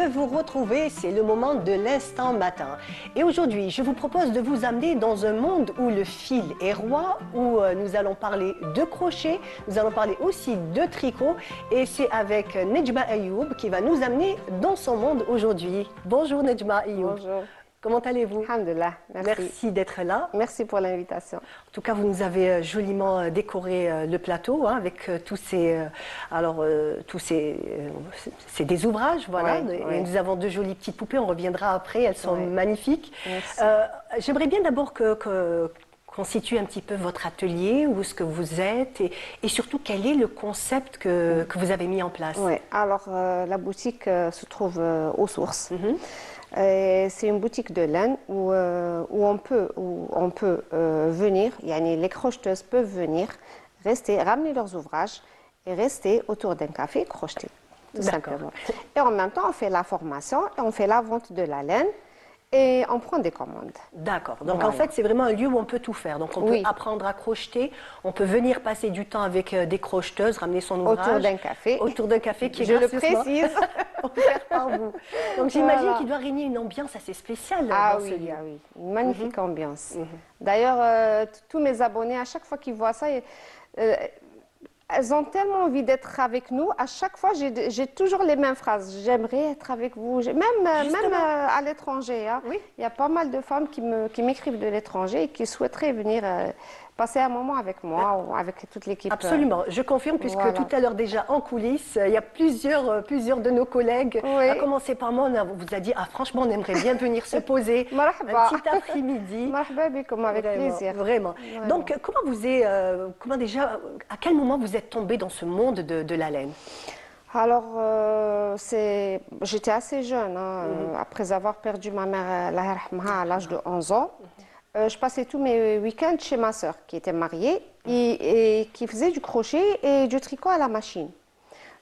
Vous retrouver, c'est le moment de l'instant matin. Et aujourd'hui, je vous propose de vous amener dans un monde où le fil est roi, où nous allons parler de crochet, nous allons parler aussi de tricot. Et c'est avec Nejma Ayoub qui va nous amener dans son monde aujourd'hui. Bonjour Nejma Ayoub. Bonjour. Comment allez-vous? Alhamdulillah, merci. Merci d'être là. Merci pour l'invitation. En tout cas, vous nous avez joliment décoré le plateau avec c'est des ouvrages, voilà. Oui, Et oui. nous avons deux jolies petites poupées. On reviendra après. Elles sont Oui. magnifiques. Merci. J'aimerais bien d'abord qu'on situe un petit peu votre atelier, où est-ce que vous êtes, et surtout quel est le concept que vous avez mis en place. Oui, alors la boutique se trouve aux sources. Mhm. C'est une boutique de laine où on peut venir, les crocheteuses peuvent venir, rester, ramener leurs ouvrages et rester autour d'un café et crocheter, tout D'accord. simplement. Et en même temps, on fait la formation et on fait la vente de la laine et on prend des commandes. D'accord. Donc Voilà. en fait, c'est vraiment un lieu où on peut tout faire. Donc on Oui. peut apprendre à crocheter, on peut venir passer du temps avec des crocheteuses, ramener son ouvrage. Autour d'un café. Autour d'un café qui est Je le gracieusement précise. offert par vous. Donc j'imagine Voilà. qu'il doit régner une ambiance assez spéciale Ah dans ce oui, lieu. ah oui, une magnifique ambiance. D'ailleurs, tous mes abonnés, à chaque fois qu'ils voient ça, elles ont tellement envie d'être avec nous. À chaque fois, j'ai toujours les mêmes phrases. J'aimerais être avec vous. Même à l'étranger. Hein. Oui. Il y a pas mal de femmes qui m'écrivent de l'étranger et qui souhaiteraient venir passer un moment avec moi ou avec toute l'équipe. Absolument, je confirme, puisque Voilà. tout à l'heure déjà en coulisses, il y a plusieurs de nos collègues, Oui. à commencer par moi, on vous a dit, ah franchement, on aimerait bien venir se poser Marhaba. un petit après-midi. Marhaba bikum, avec Vraiment, plaisir. Vraiment. Vraiment. Donc, à quel moment vous êtes tombé dans ce monde de la laine? Alors, j'étais assez jeune, hein, après avoir perdu ma mère Allah yarhamha, à l'âge de 11 ans. Je passais tous mes week-ends chez ma sœur, qui était mariée et qui faisait du crochet et du tricot à la machine.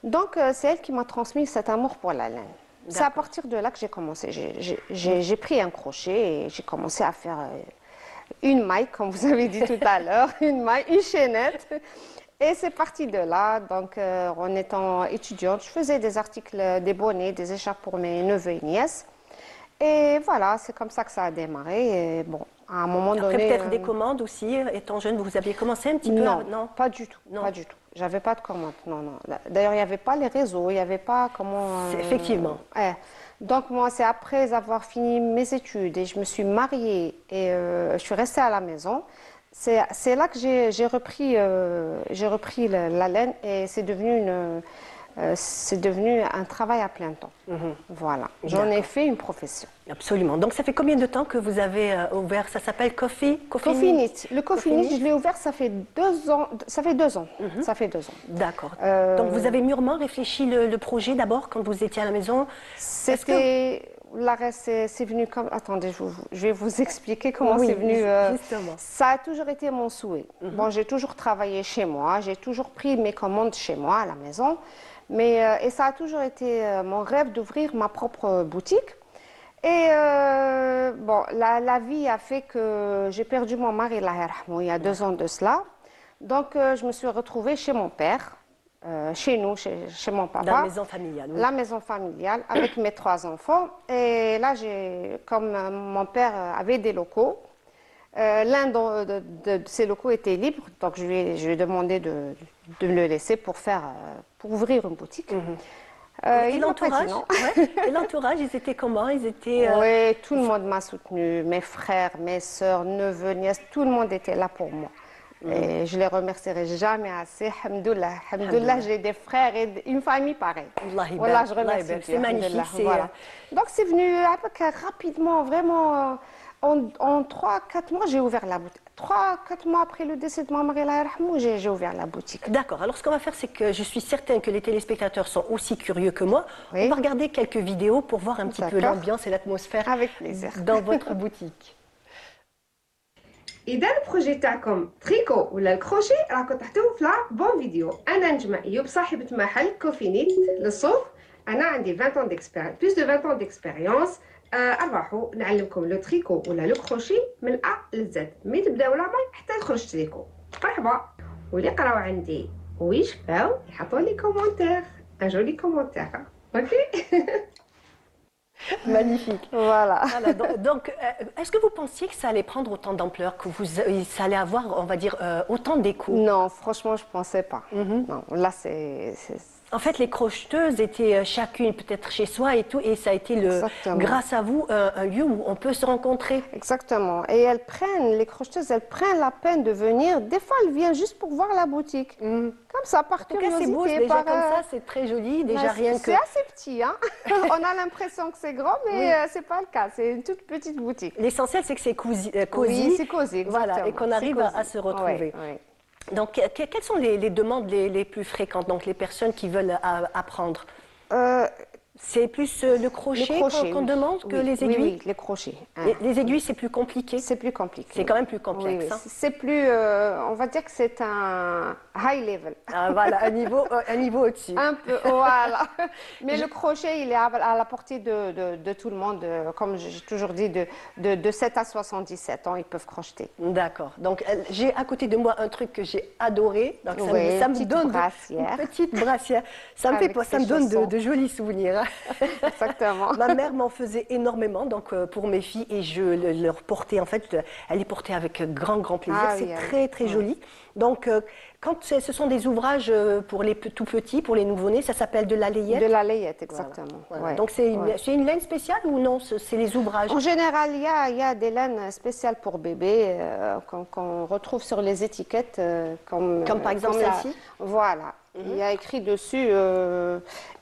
Donc, c'est elle qui m'a transmis cet amour pour la laine. C'est à partir de là que j'ai commencé. J'ai pris un crochet et j'ai commencé à faire une maille, comme vous avez dit tout à l'heure, une maille, une chaînette. Et c'est parti de là. Donc, en étant étudiante, je faisais des articles, des bonnets, des écharpes pour mes neveux et nièces. Et voilà, c'est comme ça que ça a démarré. Et bon, à un moment Après, donné. peut-être des commandes aussi, étant jeune, vous aviez commencé un petit peu Non, non, pas du tout. Non. Pas du tout. J'avais pas de commandes. Non, non. D'ailleurs, il n'y avait pas les réseaux, il n'y avait pas comment. Effectivement. Ouais. Donc, moi, c'est après avoir fini mes études et je me suis mariée et je suis restée à la maison. C'est là que j'ai repris la laine et c'est devenu un travail à plein temps. Voilà. J'en ai D'accord. fait une profession. Absolument. Donc, ça fait combien de temps que vous avez ouvert? Ça s'appelle Coffee Coffee Knit. Le Coffee Knit, je l'ai ouvert, ça fait 2 ans. Ça fait 2 ans. Ça fait 2 ans. D'accord. Donc, vous avez mûrement réfléchi le projet d'abord quand vous étiez à la maison? C'était. L'arrêt, c'est venu comme. Attendez, je vais vous expliquer comment Oui, c'est venu. justement. Ça a toujours été mon souhait. Bon, j'ai toujours travaillé chez moi, j'ai toujours pris mes commandes chez moi à la maison. Et ça a toujours été mon rêve d'ouvrir ma propre boutique. Et bon, la vie a fait que j'ai perdu mon mari, Allah yarhamou, il y a 2 ans de cela. Donc, je me suis retrouvée chez mon père, chez nous, chez mon papa. Dans la maison familiale. Oui. La maison familiale, avec mes 3 enfants. Et là, comme mon père avait des locaux, l'un de ces locaux était libre, donc je lui ai demandé de me le laisser pour ouvrir une boutique. Et Il m'a pas dit l'entourage, non. ouais. Et l'entourage, ils étaient comment? Ils étaient. Oui, tout le monde m'a soutenue, mes frères, mes sœurs, neveux, nièces, tout le monde était là pour moi. Et je les remercierai jamais assez. Alhamdoulilah, alhamdoulilah, j'ai des frères et une famille pareille. Allah y Voilà, barik, je Allah y remercie barik. Dieu, C'est magnifique. alhamdoulilah, voilà. Donc c'est venu rapidement, vraiment. En 3-4 mois, j'ai ouvert la boutique. 3-4 mois après le décès de mon mari, Allah yarhamou, j'ai ouvert la boutique. D'accord. Alors, ce qu'on va faire, c'est que je suis certaine que les téléspectateurs sont aussi curieux que moi. Oui. On va regarder quelques vidéos pour voir un petit peu D'accord. l'ambiance et l'atmosphère Avec plaisir. dans votre boutique. إذا البروجي تاعكم تريكو ولا الكروشي راكم تحتوه في بون فيديو. أنا نجمة أيوب صاحبة محل كوفي نيت للصوف. أنا عندي 20 ans d'expérience, plus de 20 ans d'expérience. أروحوا نعلمكم لو تريكو ولا لو كروشي من الأ للزد. مي تبداو لا ماي حتى تخرج تريكو. مرحبا. واللي قراو عندي ويشفاو يحطوا لي كومونتير. ان جولي كومونتير. اوكي Magnifique. Voilà. Voilà, donc, est-ce que vous pensiez que ça allait prendre autant d'ampleur, que ça allait avoir, on va dire, autant d'écho? Non, franchement, je ne pensais pas. Non, là, En fait, les crocheteuses étaient chacune peut-être chez soi et tout, et ça a été, Exactement. grâce à vous, un lieu où on peut se rencontrer. Exactement. Et les crocheteuses, elles prennent la peine de venir. Des fois, elles viennent juste pour voir la boutique. Comme ça, par En tout cas, c'est curiosité. beau, déjà par, comme ça, c'est très joli, déjà Ouais, rien que... c'est assez petit, hein. On a l'impression que c'est grand, mais c'est pas le cas. C'est une toute petite boutique. L'essentiel, c'est que c'est cosy. Oui, c'est cosy, Voilà, et exactement. qu'on C'est arrive cosy. à se retrouver. Ouais, ouais. Donc, quelles sont les demandes les plus fréquentes, donc les personnes qui veulent apprendre? Euh, C'est plus le crochet, qu'on oui. demande que Oui, les oui, aiguilles? oui, les crochets. Hein. Les aiguilles, c'est plus compliqué? C'est plus compliqué. C'est quand même plus complexe. Oui, oui. Hein. C'est plus, on va dire que c'est un high level. Ah, voilà, un niveau au-dessus. Un peu, voilà. Mais le crochet, il est à la portée de tout le monde. Comme j'ai toujours dit, de 7 à 77 ans, ils peuvent crocheter. D'accord. Donc, j'ai à côté de moi un truc que j'ai adoré. Donc, Oui, ça me petite donne brassière. une petite brassière. Ça me, Avec ça ses me donne chaussons. de jolis souvenirs. Hein. Exactement. Ma mère m'en faisait énormément donc, pour mes filles et je leur portais, en fait, elle les portait avec grand plaisir. Ah C'est oui, très, très joli. Donc, quand ce sont des ouvrages pour les tout petits, pour les nouveau-nés, ça s'appelle de la layette. De la layette, Voilà. exactement. Voilà. Ouais. Donc, c'est Ouais. une laine spéciale ou non? C'est les ouvrages. En général, il y a des laines spéciales pour bébés qu'on retrouve sur les étiquettes. Comme par exemple celle-ci? Voilà. Il y a écrit dessus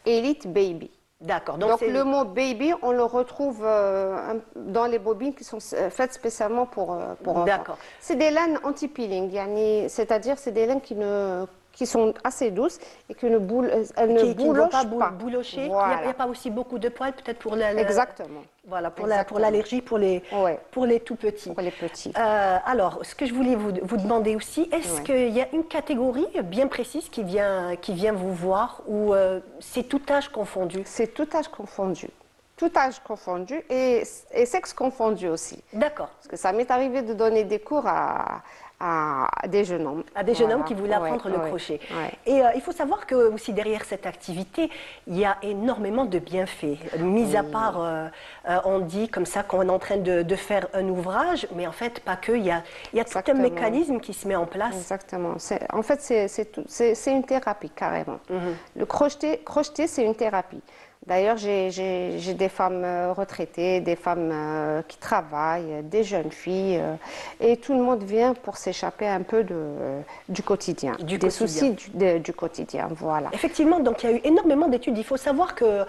Elite Baby. D'accord. Donc c'est- le mot baby, on le retrouve dans les bobines qui sont faites spécialement pour enfants. D'accord. C'est des laines anti-peeling, c'est-à-dire c'est des laines qui sont assez douces et qui ne, elles ne qui ne vont boulochent pas pas. boulocher. Il n'y Voilà. a pas aussi beaucoup de poils, peut-être pour la... Exactement. Voilà, pour Exactement. l'allergie, pour les Ouais. tout petits. Pour les petits. Alors, ce que je voulais vous demander aussi, est-ce Ouais. qu'il y a une catégorie bien précise qui vient vous voir ou c'est tout âge confondu? C'est tout âge confondu. Tout âge confondu et sexe confondu aussi. D'accord. Parce que ça m'est arrivé de donner des cours à des jeunes hommes. À des jeunes hommes Voilà. qui voulaient apprendre le Ouais, crochet. ouais. Et il faut savoir que aussi derrière cette activité, il y a énormément de bienfaits. Mis à part, on dit comme ça qu'on est en train de faire un ouvrage, mais en fait pas que. Il y a tout un Exactement. mécanisme qui se met en place. Exactement. En fait, c'est une thérapie carrément. Le crocheter, c'est une thérapie. D'ailleurs, j'ai des femmes retraitées, des femmes qui travaillent, des jeunes filles, et tout le monde vient pour s'échapper un peu du quotidien, Du des quotidien. soucis du quotidien. Voilà. Effectivement, donc il y a eu énormément d'études. Il faut savoir que,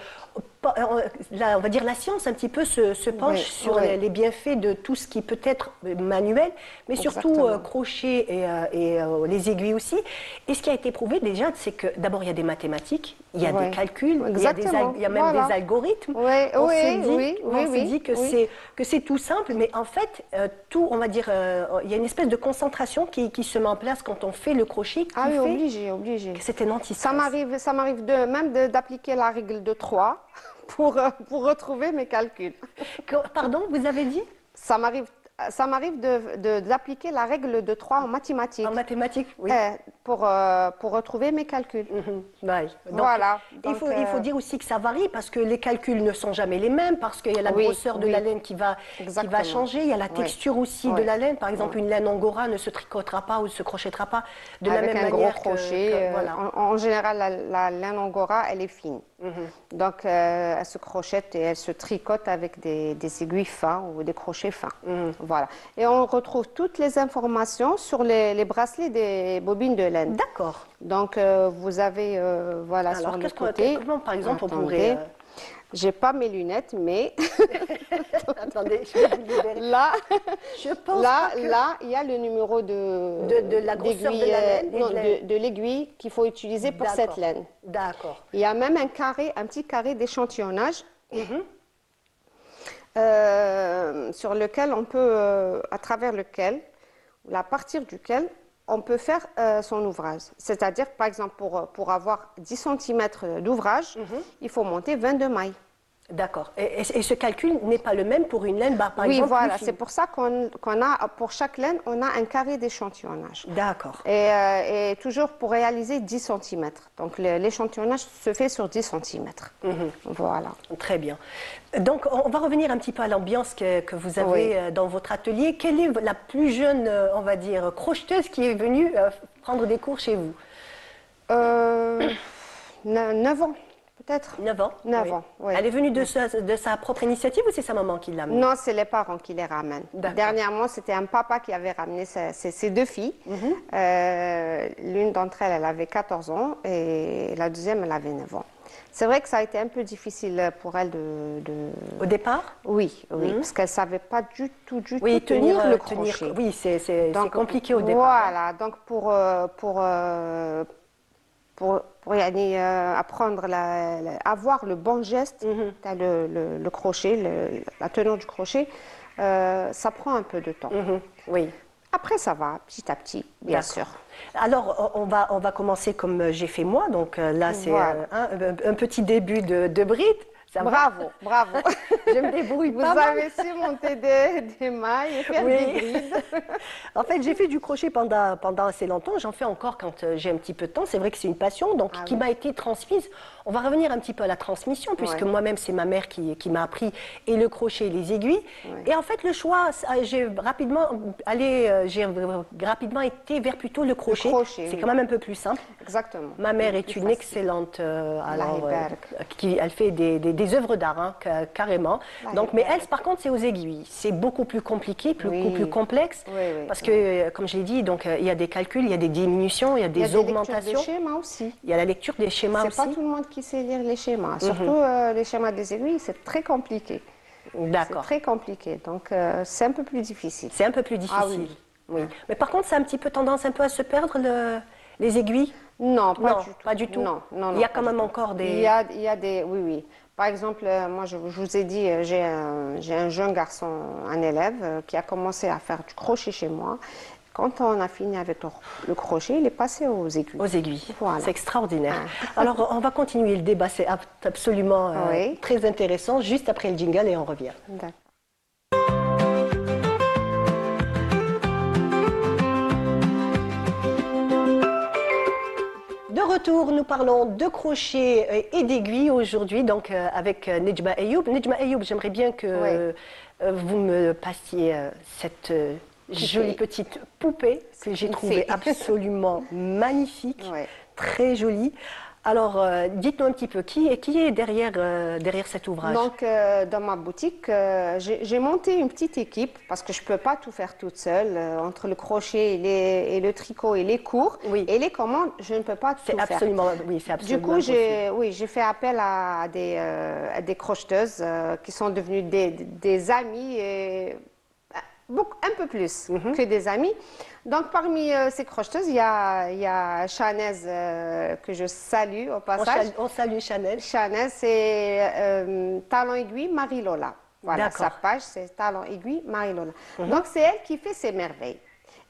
on va dire, la science un petit peu se penche Oui, sur oui. les bienfaits de tout ce qui peut être manuel, mais surtout Exactement. crochet et les aiguilles aussi. Et ce qui a été prouvé déjà, c'est que d'abord il y a des mathématiques, il y a Oui. des calculs, Exactement. il y a même Voilà. des algorithmes. Oui, On oui, se dit, oui, on oui, se oui, dit que oui. c'est tout simple, mais en fait, tout, on va dire, il y a une espèce de concentration qui se met en place quand on fait le crochet, qui Ah oui, fait obligé. que c'est un anti-stress. Ça m'arrive même d'appliquer la règle de 3 pour retrouver mes calculs. Pardon, vous avez dit? Ça m'arrive d'appliquer la règle de 3 en mathématiques En mathématiques, oui. pour retrouver mes calculs. Ouais. Donc, Voilà. il faut dire aussi que ça varie parce que les calculs ne sont jamais les mêmes, parce qu'il y a la Oui, grosseur de oui. la laine qui va Exactement. changer, il y a la Oui. texture aussi de Oui. la laine. Par exemple, une laine angora ne se tricotera pas ou ne se crochettera pas de la Avec même un manière gros crochet. voilà. En général, la laine angora, elle est fine. Donc, elle se crochette et elle se tricote avec des aiguilles fins ou des crochets fins. Voilà. Et on retrouve toutes les informations sur les bracelets des bobines de laine. D'accord. Donc, vous avez, voilà, Alors, sur le côté. comment, par exemple, on Attendez. pourrait... J'ai pas mes lunettes, mais Attendez, je vais vous libérer. là, Je pense là, pas que- là, il y a le numéro De la grosseur de d'aiguille, la laine et non, de la- de l'aiguille qu'il faut utiliser pour cette D'accord. laine. D'accord. Il y a même un petit carré d'échantillonnage sur lequel on peut, à travers lequel, ou à partir duquel, on peut faire son ouvrage. C'est-à-dire, par exemple, pour avoir 10 cm d'ouvrage, il faut monter 22 mailles. D'accord. Et ce calcul n'est pas le même pour une laine, par Oui, exemple, plus voilà, fine. c'est pour ça qu'on a, pour chaque laine, on a un carré d'échantillonnage. D'accord. Et toujours pour réaliser 10 centimètres. Donc l'échantillonnage se fait sur 10 centimètres. Voilà. Très bien. Donc, on va revenir un petit peu à l'ambiance que vous avez Oui. dans votre atelier. Quelle est la plus jeune, on va dire, crocheteuse qui est venue prendre des cours chez vous? 9 ans, peut-être. 9 ans. 9 Oui. ans, oui. Elle est venue de sa propre initiative ou c'est sa maman qui l'a amenée? Non, c'est les parents qui les ramènent. D'accord. Dernièrement, c'était un papa qui avait ramené ses deux filles. L'une d'entre elles, elle avait 14 ans et la deuxième, elle avait 9 ans. C'est vrai que ça a été un peu difficile pour elle Au départ? Oui, parce qu'elle ne savait pas du tout Oui, tenir le tenir. crochet. Oui, c'est Donc, compliqué au départ. Voilà, donc pour apprendre, avoir le bon geste, t'as le crochet, la tenue du crochet, ça prend un peu de temps. Oui. Après, ça va, petit à petit, bien D'accord. sûr. Alors, on va commencer comme j'ai fait moi. Donc là, c'est Voilà. un petit début de bride. Ça va? Bravo, bravo. Je me débrouille Vous pas mal. avez su monter des mailles et faire Oui. des brides. En fait, j'ai fait du crochet pendant assez longtemps. J'en fais encore quand j'ai un petit peu de temps. C'est vrai que c'est une passion donc, qui m'a été transmise. On va revenir un petit peu à la transmission, puisque Ouais. moi-même, c'est ma mère qui m'a appris et le crochet et les aiguilles. Ouais. Et en fait, le choix, j'ai rapidement été vers plutôt le crochet. crochet, C'est oui. quand même un peu plus simple. Exactement. Ma mère Plus est une facile. excellente, يبارك. elle fait des œuvres d'art, hein, carrément. Allah Donc, mais يبارك. elle, par contre, c'est aux aiguilles. C'est beaucoup plus compliqué, beaucoup Oui. plus complexe. Oui, oui, Parce que, comme je l'ai dit, donc, il y a des calculs, il y a des diminutions, il y a Il y a des des lectures augmentations. de schémas aussi. Il y a la lecture des schémas C'est aussi. pas tout le monde qui sait lire les schémas. Surtout les schémas des aiguilles, c'est très compliqué. C'est D'accord. très compliqué. Donc, c'est un peu plus difficile. C'est un peu plus difficile. Ah oui. Oui. Mais par contre, ça a un petit peu tendance un peu à se perdre, les aiguilles. Non, pas Non, du tout. pas du tout. Non, non, Il y a non, quand pas même du tout. encore des... Il y a des... Oui, oui. Par exemple, moi, je vous ai dit, j'ai un jeune garçon, un élève, qui a commencé à faire du crochet chez moi. Quand on a fini avec le crochet, il est passé aux aiguilles. Aux aiguilles. Voilà. C'est extraordinaire. Alors, on va continuer le débat. C'est absolument Oui. très intéressant. Juste après le jingle et on revient. D'accord. De retour, nous parlons de crochet et d'aiguilles aujourd'hui, donc avec Nejma Ayoub. Nejma Ayoub, j'aimerais bien que vous me passiez cette jolie petite poupée que j'ai trouvée fée. absolument magnifique, Ouais. très jolie. Alors, dites-nous un petit peu, qui est derrière cet ouvrage? Donc, dans ma boutique, j'ai monté une petite équipe parce que je ne peux pas tout faire toute seule. Entre le crochet et le tricot et les cours Oui. et les commandes, je ne peux pas tout C'est faire. absolument, oui, c'est Du absolument coup, impossible. j'ai fait appel à des crocheteuses qui sont devenues des amies, et un peu plus que des amis. Donc, parmi ces crocheteuses, il y a Chanez que je salue au passage. On salue Chanel. Chanez, c'est Talon Aiguille Marie-Lola. Voilà, D'accord. sa page, c'est Talon Aiguille Marie-Lola. Donc, c'est elle qui fait ses merveilles.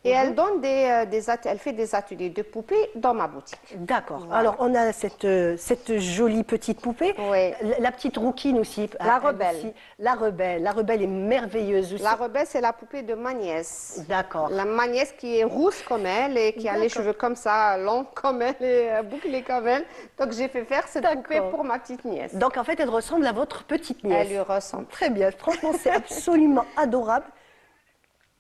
Et elle donne elle fait des ateliers de poupées dans ma boutique. D'accord. Voilà. Alors, on a cette jolie petite poupée. Oui. La petite rouquine aussi. La elle rebelle. aussi. La rebelle. La rebelle est merveilleuse aussi. La rebelle, c'est la poupée de ma nièce. D'accord. Ma nièce qui est rousse comme elle et qui a les D'accord. cheveux comme ça, longs comme elle et bouclés comme elle. Donc, j'ai fait faire cette poupée pour ma petite nièce. Donc, en fait, elle ressemble à votre petite nièce. Elle lui ressemble. Très bien. Franchement, c'est absolument adorable.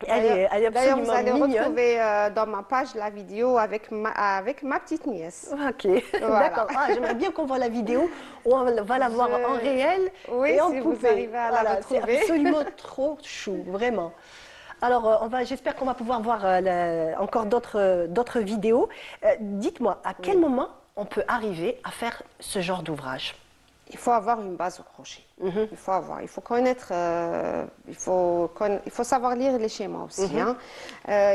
Elle est D'ailleurs, vous absolument allez mignonne. retrouver dans ma page la vidéo avec ma petite nièce. Ok, Voilà. d'accord. Ah, j'aimerais bien qu'on voit la vidéo où on va la voir en réel Oui, et en si vous poupée. arrivez à la Voilà, retrouver. c'est absolument trop chou, vraiment. Alors, j'espère qu'on va pouvoir voir encore d'autres vidéos. Dites-moi, à quel moment on peut arriver à faire ce genre d'ouvrage? Il faut avoir une base au crochet. Il faut connaître, il faut savoir lire les schémas aussi. Hein.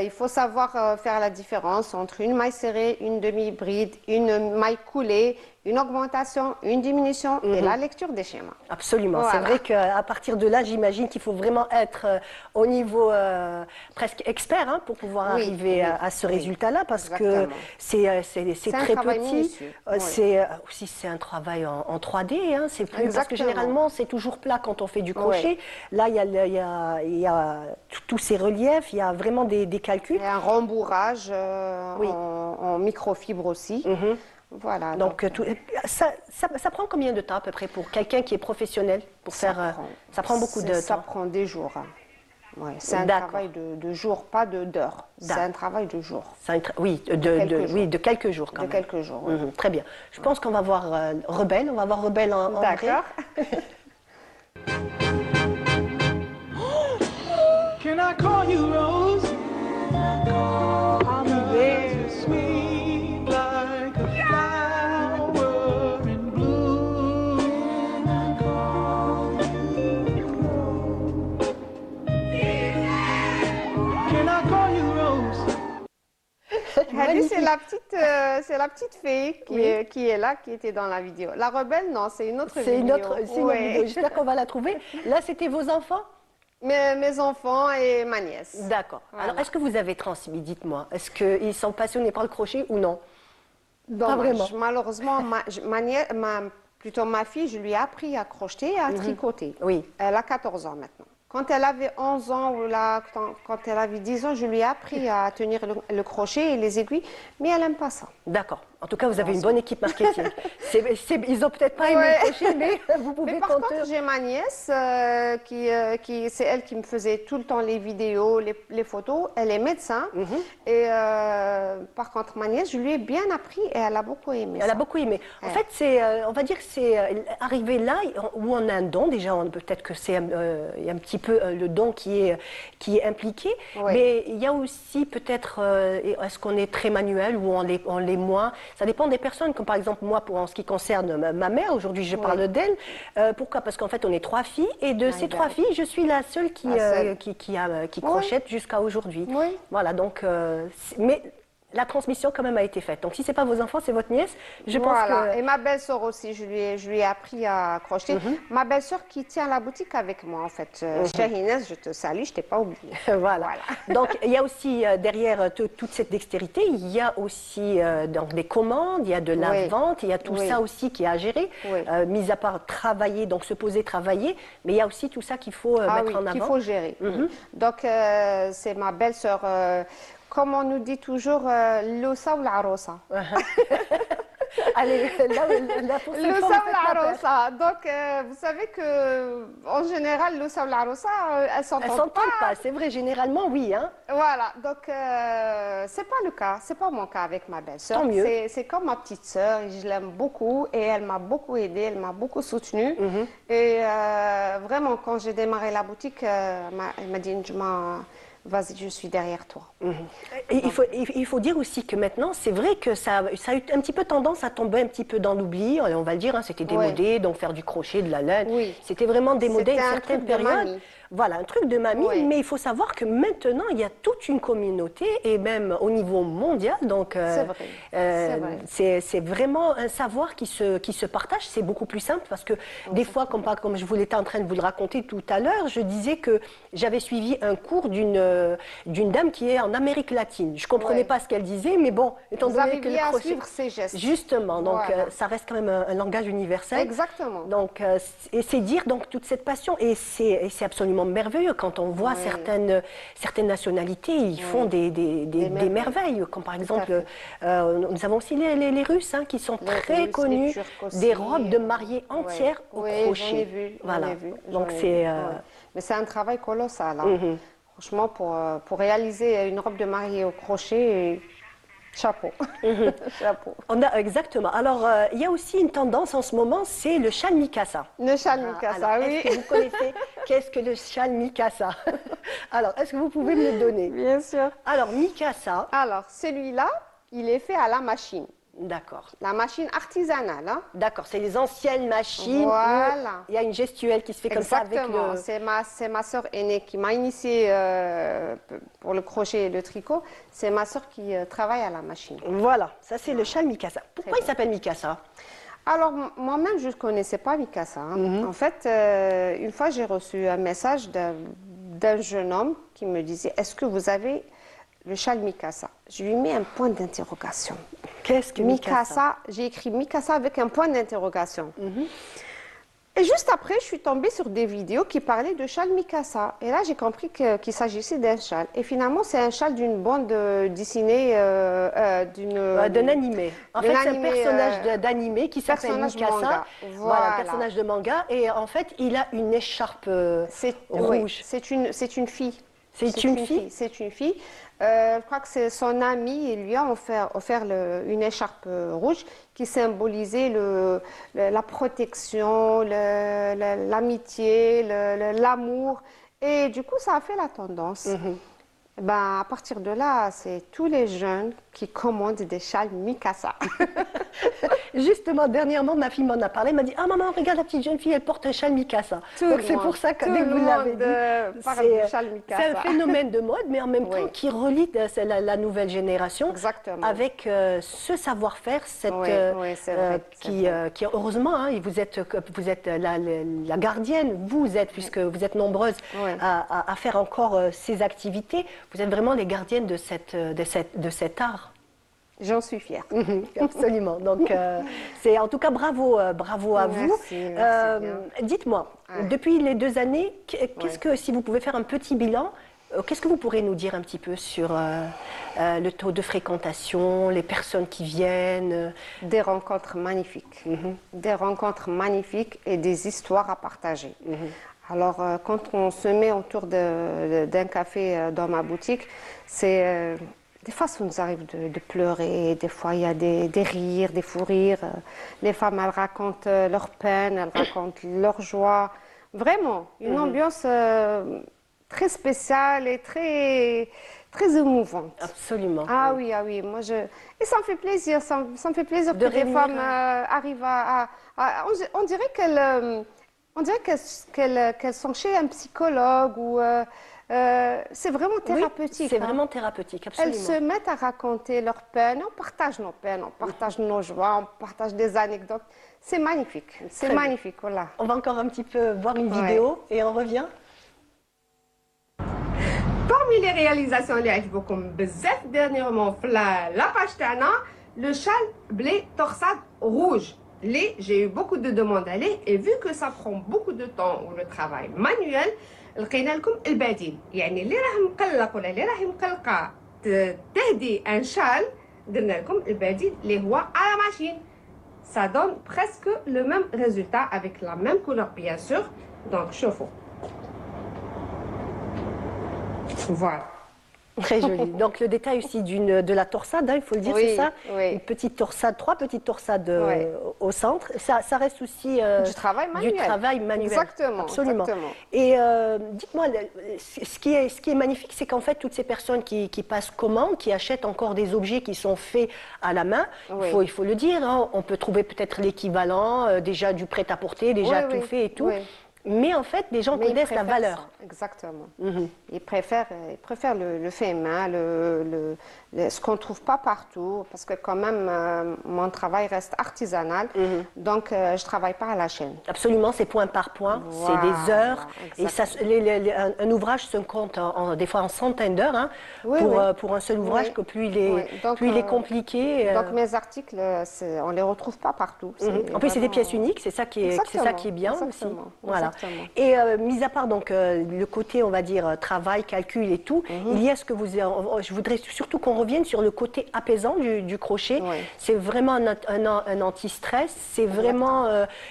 Il faut savoir faire la différence entre une maille serrée, une demi-bride, une maille coulée, une augmentation, une diminution et la lecture des schémas. Absolument. Voilà. C'est vrai qu'à partir de là, j'imagine qu'il faut vraiment être au niveau presque expert hein, pour pouvoir Oui, arriver oui, à ce oui. résultat-là, parce que Exactement. c'est un très travail petit. minutieux, oui. C'est aussi un travail en 3D. Hein, c'est plus parce que Exactement. généralement, c'est toujours plat quand on fait du crochet. Là, il y a tous ces reliefs, il y a vraiment des calculs. Et un rembourrage en microfibre aussi. Voilà. Donc, ça prend combien de temps à peu près pour quelqu'un qui est professionnel pour faire ça prend beaucoup de temps. Ça prend des jours. Ouais, c'est un travail de jours, pas d'heures. C'est un travail de jours. Oui, de quelques jours quand même. De quelques jours, oui. Très bien. Je pense qu'on va voir Rebelle. On va voir Rebelle en vrai. D'accord. Can I call you Rose? I'm very sweet like a flower in bloom. Can I call you Rose? Hadi, c'est la petite fée qui est là, qui était dans la vidéo. La rebelle, non, c'est une autre vidéo. C'est une autre vidéo. J'espère qu'on va la trouver. Là, c'était vos enfants? Mes enfants et ma nièce. D'accord. Voilà. Alors, est-ce que vous avez transmis, dites-moi, est-ce qu'ils sont passionnés par le crochet ou non? Dommage. Pas vraiment. Malheureusement, plutôt ma fille, je lui ai appris à crocheter et à tricoter. Oui. Elle a 14 ans maintenant. Quand elle avait 11 ans ou quand elle avait 10 ans, je lui ai appris à tenir le crochet et les aiguilles, mais elle n'aime pas ça. D'accord. En tout cas, vous avez une bonne équipe marketing. Ils n'ont peut-être pas aimé le crochet, mais vous pouvez Mais par compter. contre, j'ai ma nièce, c'est elle qui me faisait tout le temps les vidéos, les photos. Elle est médecin. Et par contre, ma nièce, je lui ai bien appris et elle a beaucoup aimé Elle ça. a beaucoup aimé. En fait, on va dire que c'est arrivé là où on a un don. Déjà, peut-être que il y a un petit peu le don qui est impliqué. Oui. Mais il y a aussi peut-être, est-ce qu'on est très manuel ou on l'est moins? Ça dépend des personnes. Comme par exemple, moi, en ce qui concerne ma mère, aujourd'hui, je parle d'elle. Pourquoi? Parce qu'en fait, on est 3 filles. Et de ces 3 filles, je suis la seule qui crochette jusqu'à aujourd'hui. Oui. Voilà, donc, mais la transmission quand même a été faite. Donc si ce n'est pas vos enfants, c'est votre nièce, je pense Voilà. que... Et ma belle-sœur aussi, je lui ai appris à crocheter. Ma belle-sœur qui tient la boutique avec moi, en fait. Chère Inès, je te salue, je ne t'ai pas oublié. Voilà. Donc il y a aussi derrière toute cette dextérité, il y a aussi donc, des commandes, il y a de la vente, il y a tout ça aussi qui est à gérer, mis à part travailler, donc se poser, travailler, mais il y a aussi tout ça qu'il faut mettre en avant. qu'il faut gérer. Donc c'est ma belle-sœur... comme on nous dit toujours, l'ossa ou l'arosa. Allez, là pour cette L'ossa forme, ou l'arosa. Donc, vous savez que en général, l'ossa ou l'arosa, elles s'entendent pas. C'est vrai, généralement, oui. Hein. Voilà, donc c'est pas le cas, c'est pas mon cas avec ma belle-sœur. Tant mieux. C'est comme ma petite sœur, je l'aime beaucoup et elle m'a beaucoup aidée, elle m'a beaucoup soutenue. Et vraiment, quand j'ai démarré la boutique, elle m'a dit, vas-y, je suis derrière toi. Et il faut dire aussi que maintenant, c'est vrai que ça a eu un petit peu tendance à tomber un petit peu dans l'oubli, on va le dire, hein, c'était démodé, donc faire du crochet, de la laine, c'était vraiment démodé à une certaine période. Voilà, un truc de mamie, mais il faut savoir que maintenant, il y a toute une communauté, et même au niveau mondial, donc c'est vraiment un savoir qui se partage, c'est beaucoup plus simple, parce que des fois, comme je vous l'étais en train de vous le raconter tout à l'heure, je disais que j'avais suivi un cours d'une dame qui est en Amérique latine. Je ne comprenais pas ce qu'elle disait, mais bon, étant donné que le crochet... suivre ses gestes. Justement, donc ça reste quand même un langage universel. Exactement. Donc, et c'est dire donc toute cette passion, et c'est absolument merveilleux quand on voit certaines nationalités, ils font des merveilles, comme par exemple, nous avons aussi les Russes qui sont très connus, des robes de mariée entières au crochet. J'en ai vu. Voilà. Donc c'est. Mais c'est un travail colossal. Franchement, pour réaliser une robe de mariée au crochet, chapeau. Chapeau. Exactement. Alors, il y a aussi une tendance en ce moment, c'est le châle Mikasa. Le châle Mikasa, alors, oui. Est-ce que vous connaissez qu'est-ce que le châle Mikasa? Alors, est-ce que vous pouvez me le donner? Bien sûr. Alors, Mikasa. Alors, celui-là, il est fait à la machine. D'accord. La machine artisanale. D'accord, c'est les anciennes machines. Voilà. Il y a une gestuelle qui se fait comme ça avec le... C'est ma sœur aînée qui m'a initiée pour le crochet et le tricot. C'est ma sœur qui travaille à la machine. Voilà, ça c'est le châle Mikasa. Pourquoi il s'appelle Mikasa? Alors, moi-même, je ne connaissais pas Mikasa. En fait, une fois, j'ai reçu un message d'un jeune homme qui me disait « Est-ce que vous avez le châle Mikasa ?» Je lui ai mis un point d'interrogation. Qu'est-ce que Mikasa? J'ai écrit Mikasa avec un point d'interrogation. Et juste après, je suis tombée sur des vidéos qui parlaient de châle Mikasa. Et là, j'ai compris qu'il s'agissait d'un châle. Et finalement, c'est un châle d'une bande dessinée, D'un animé. En d'un fait, c'est un animé, personnage d'animé qui s'appelle personnage Mikasa. manga. Voilà, Voilà. personnage de manga. Et en fait, il a une écharpe Oui, rouge. c'est une fille. C'est une fille. C'est une fille. Je crois que c'est son ami, il lui a offert une écharpe rouge qui symbolisait la protection, l'amitié, l'amour. Et du coup, ça a fait la tendance. Ben, à partir de là, c'est tous les jeunes qui commandent des châles Mikasa. Justement, dernièrement, ma fille m'en a parlé. Elle m'a dit, ah maman, regarde la petite jeune fille, elle porte un châle Mikasa. Donc c'est pour ça que dès que vous l'avez dit, parle du châle Mikasa. c'est un phénomène de mode, mais en même temps Oui. qui relie la nouvelle génération Exactement. avec ce savoir-faire, Oui, oui, c'est vrai, c'est qui heureusement, hein, et vous êtes la gardienne, vous êtes, puisque vous êtes nombreuses Oui. à faire encore ces activités, vous êtes vraiment les gardiennes de cet art. J'en suis fière. Absolument. Donc, c'est en tout cas bravo à vous. Merci, merci bien. Dites-moi, Ouais. depuis les 2 années, qu'est-ce que, si vous pouvez faire un petit bilan, qu'est-ce que vous pourrez nous dire un petit peu sur le taux de fréquentation, les personnes qui viennent? Des rencontres magnifiques. Des rencontres magnifiques et des histoires à partager. Alors, quand on se met autour d'un café dans ma boutique, c'est... des fois, ça nous arrive de pleurer, des fois, il y a des rires, des fous rires. Les femmes, elles racontent leur peine, elles racontent leur joie. Vraiment, une ambiance très spéciale et très émouvante. Absolument. Ah oui, moi et ça me fait plaisir, ça me fait plaisir De que des réunir, femmes arrivent on dirait qu'elles sont chez un psychologue ou c'est vraiment Oui, thérapeutique. c'est hein. vraiment thérapeutique, Elles absolument. se mettent à raconter leurs peines, on partage nos peines, on partage nos joies, on partage des anecdotes. C'est magnifique, c'est Très bien. magnifique, voilà. On va encore un petit peu voir une Ouais. vidéo et on revient. Parmi les réalisations اللي عجبكم بزاف dernièrement في la page تاعنا le châle blé torsade rouge. J'ai eu beaucoup de demandes عليه et vu que ça prend beaucoup de temps ou le travail manuel لقينا لكم البديل يعني اللي راه مقلق ولا اللي راهي مقلقه تهدي ان شال درنا لكم البديل اللي هو à la machine. Ça donne presque le même résultat avec la même couleur bien sûr. Donc شوفوا. Voilà. Très joli. Donc le détail aussi de la torsade, hein, il faut le dire, Oui, c'est ça? oui. Une petite torsade, 3 petites torsades Ouais. au centre. Ça reste aussi Du travail manuel. Du travail manuel. Exactement, Absolument. exactement. Et dites-moi, ce qui est magnifique, c'est qu'en fait, toutes ces personnes qui passent commande, qui achètent encore des objets qui sont faits à la main, Oui. il faut le dire, hein, on peut trouver peut-être l'équivalent déjà du prêt-à-porter, déjà Oui, tout oui, fait et tout. oui. Mais en fait, les gens Mais ils connaissent la préfèrent valeur. ça, exactement. Ils préfèrent le fait main, ce qu'on ne trouve pas partout, parce que quand même, mon travail reste artisanal, donc je ne travaille pas à la chaîne. Absolument, c'est point par point, c'est des heures. Voilà, Et ça, un ouvrage se compte des fois en centaines d'heures hein, Oui, pour, oui. pour un seul ouvrage, Oui. que plus il est, Oui. Donc, plus il est compliqué. Donc mes articles, on ne les retrouve pas partout. En plus, c'est des vraiment- pièces uniques, c'est ça qui est bien aussi. Exactement, Voilà. exactement. Et mis à part donc le côté, on va dire travail, calcul et tout, il y a ce que je voudrais surtout qu'on revienne sur le côté apaisant du crochet. Oui. C'est vraiment un anti-stress. C'est vraiment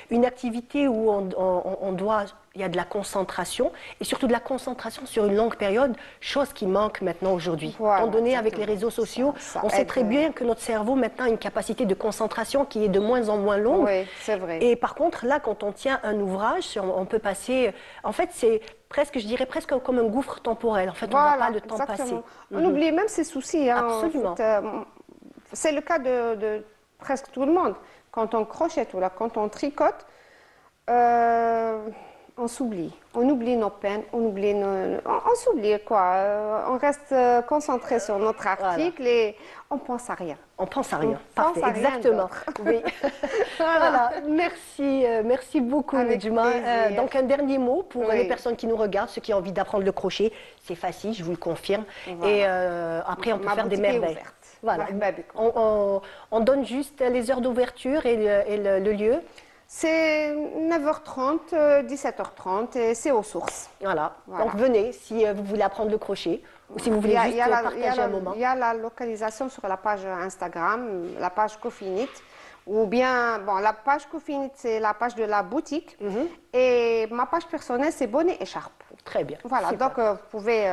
une activité où on doit. Il y a de la concentration et surtout de la concentration sur une longue période, chose qui manque maintenant aujourd'hui. Voilà, Étant donné avec les exactement. réseaux sociaux, Ça on sait aide. très bien que notre cerveau maintenant a une capacité de concentration qui est de moins en moins longue. Oui, c'est vrai. Et par contre, là, quand on tient un ouvrage, on peut passer. En fait, c'est presque, je dirais presque comme un gouffre temporel. En fait, on ne voit pas le temps exactement. passer. On oublie même ses soucis. Hein, Absolument. En fait, c'est le cas de presque tout le monde. Quand on crochette ou là, quand on tricote, on s'oublie. On oublie nos peines, on s'oublie quoi. On reste concentré sur notre article et on pense à rien. On pense à rien. On pense Parfait, à rien exactement. d'autre. Oui. Voilà. Merci beaucoup, Avec Nedjma. plaisir. Donc un dernier mot pour Oui. les personnes qui nous regardent, ceux qui ont envie d'apprendre le crochet. C'est facile, je vous le confirme. Voilà. Et après, on peut Ma faire des boutique est merveilles. ouverte. Voilà. Marhaba bikoum. On donne juste les heures d'ouverture et le lieu. C'est 9h30, 17h30 et c'est aux sources. Voilà. Voilà. Donc venez si vous voulez apprendre le crochet ou si vous voulez juste partager un moment. Il y a la localisation sur la page Instagram, la page Cofinit. Ou bien, bon, la page Cofinit, c'est la page de la boutique. Et ma page personnelle, c'est bonnet écharpe. Très bien. Voilà, Super. donc vous pouvez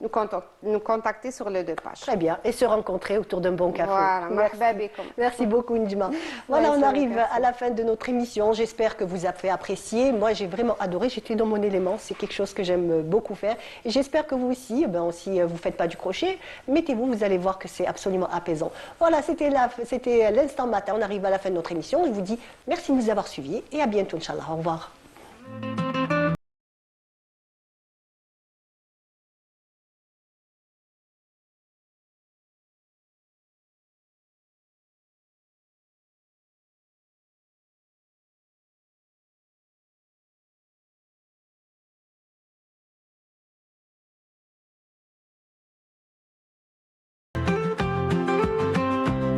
nous contacter sur les deux pages. Très bien. Et se rencontrer autour d'un bon café. Voilà, Merci. marhaba bikum. Merci beaucoup, Njma. Voilà, Ouais, on c'est arrive merci. à la fin de notre émission. J'espère que vous avez apprécié. Moi, j'ai vraiment adoré. J'étais dans mon élément. C'est quelque chose que j'aime beaucoup faire. Et j'espère que vous aussi, si vous ne faites pas du crochet, mettez-vous, vous allez voir que c'est absolument apaisant. Voilà, c'était l'instant matin. On arrive à la fin de notre émission. Je vous dis merci de nous avoir suivis et à bientôt, Inch'Allah. Au revoir.